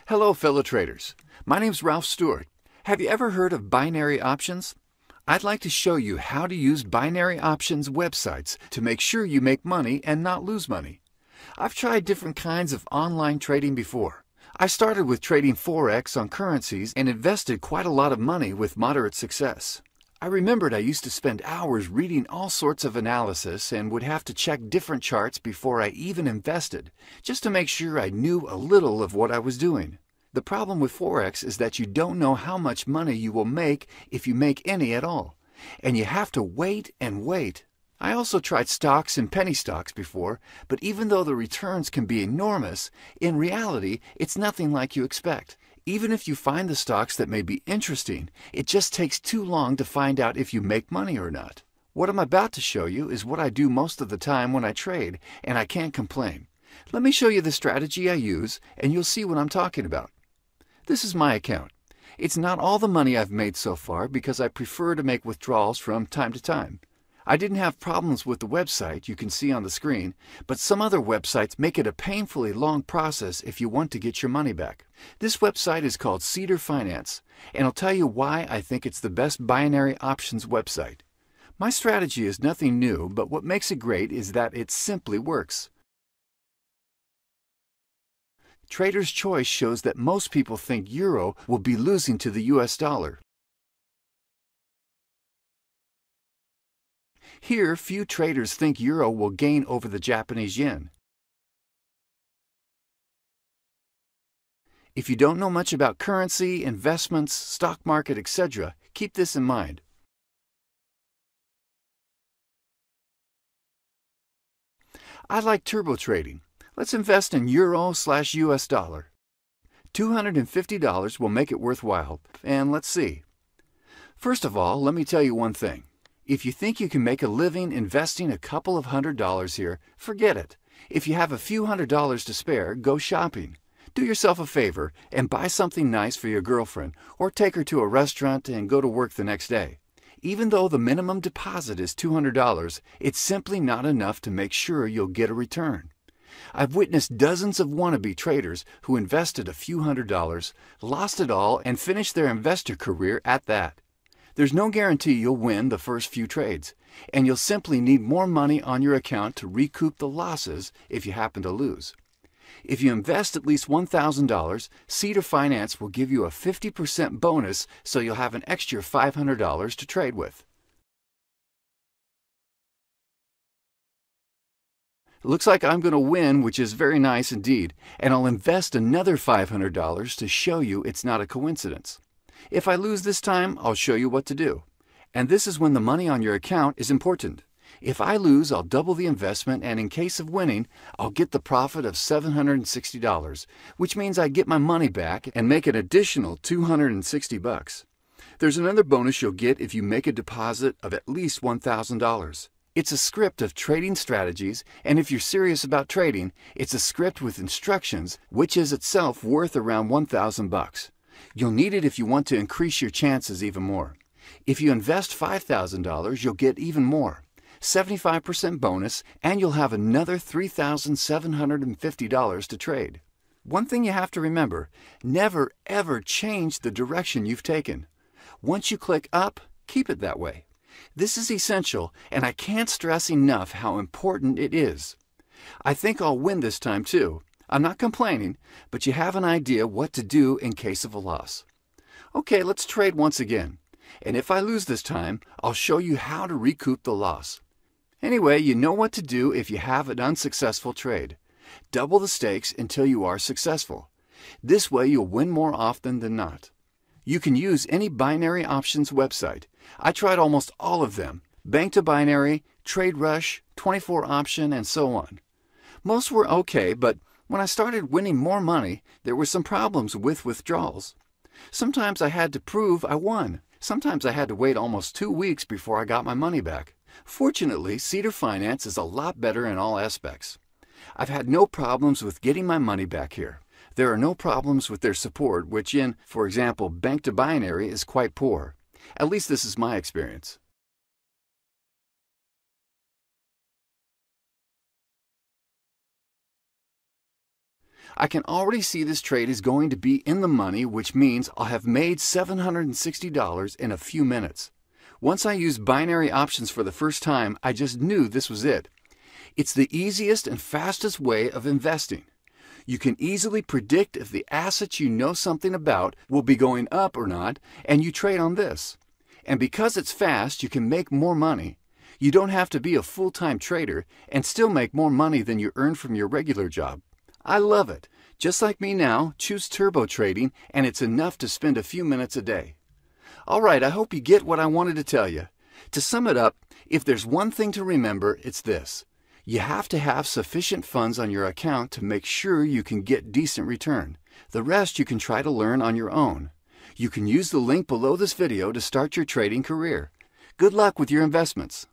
Hello, fellow traders. My name's Ralph Stewart. Have you ever heard of binary options? I'd like to show you how to use binary options websites to make sure you make money and not lose money. I've tried different kinds of online trading before. I started with trading Forex on currencies and invested quite a lot of money with moderate success. I remembered I used to spend hours reading all sorts of analysis and would have to check different charts before I even invested, just to make sure I knew a little of what I was doing. The problem with Forex is that you don't know how much money you will make if you make any at all, and you have to wait and wait. I also tried stocks and penny stocks before, but even though the returns can be enormous, in reality it's nothing like you expect. Even if you find the stocks that may be interesting, it just takes too long to find out if you make money or not. What I'm about to show you is what I do most of the time when I trade, and I can't complain. Let me show you the strategy I use, and you'll see what I'm talking about. This is my account. It's not all the money I've made so far because I prefer to make withdrawals from time to time. I didn't have problems with the website you can see on the screen, but some other websites make it a painfully long process if you want to get your money back. This website is called Cedar Finance, and I'll tell you why I think it's the best binary options website. My strategy is nothing new, but what makes it great is that it simply works. Trader's Choice shows that most people think euro will be losing to the US dollar. Here, few traders think euro will gain over the Japanese yen. If you don't know much about currency, investments, stock market, etc., keep this in mind. I like turbo trading. Let's invest in euro/US dollar. $250 will make it worthwhile, and let's see. First of all, let me tell you one thing. If you think you can make a living investing a couple of $100s here, forget it. If you have a few $100s to spare, go shopping. Do yourself a favor and buy something nice for your girlfriend, or take her to a restaurant and go to work the next day. Even though the minimum deposit is $200, it's simply not enough to make sure you'll get a return. I've witnessed dozens of wannabe traders who invested a few $100s, lost it all, and finished their investor career at that. There's no guarantee you'll win the first few trades, and you'll simply need more money on your account to recoup the losses if you happen to lose. If you invest at least $1,000, Cedar Finance will give you a 50% bonus, so you'll have an extra $500 to trade with. Looks like I'm going to win, which is very nice indeed, and I'll invest another $500 to show you it's not a coincidence. If I lose this time, I'll show you what to do. And this is when the money on your account is important. If I lose, I'll double the investment, and in case of winning, I'll get the profit of $760, which means I get my money back and make an additional $260. There's another bonus you'll get if you make a deposit of at least $1,000. It's a script of trading strategies, and if you're serious about trading, it's a script with instructions, which is itself worth around $1,000. You'll need it if you want to increase your chances even more. If you invest $5,000, you'll get even more, 75% bonus, and you'll have another $3,750 to trade. One thing you have to remember, never ever change the direction you've taken. Once you click up, keep it that way. This is essential, and I can't stress enough how important it is. I think I'll win this time too. I'm not complaining, but you have an idea what to do in case of a loss. Okay, let's trade once again. And if I lose this time, I'll show you how to recoup the loss. Anyway, you know what to do if you have an unsuccessful trade. Double the stakes until you are successful. This way you'll win more often than not. You can use any binary options website. I tried almost all of them: Bank to Binary, Trade Rush, 24 Option, and so on. Most were okay, but when I started winning more money, there were some problems with withdrawals. Sometimes I had to prove I won. Sometimes I had to wait almost 2 weeks before I got my money back. Fortunately, Cedar Finance is a lot better in all aspects. I've had no problems with getting my money back here. There are no problems with their support, which in, for example, Bank to Binary is quite poor. At least this is my experience. I can already see this trade is going to be in the money, which means I'll have made $760 in a few minutes. Once I used binary options for the first time, I just knew this was it. It's the easiest and fastest way of investing. You can easily predict if the assets you know something about will be going up or not, and you trade on this. And because it's fast, you can make more money. You don't have to be a full-time trader and still make more money than you earn from your regular job. I love it. Just like me now, choose turbo trading, and it's enough to spend a few minutes a day. All right, I hope you get what I wanted to tell you. To sum it up, if there's one thing to remember, it's this. You have to have sufficient funds on your account to make sure you can get decent return. The rest you can try to learn on your own. You can use the link below this video to start your trading career. Good luck with your investments.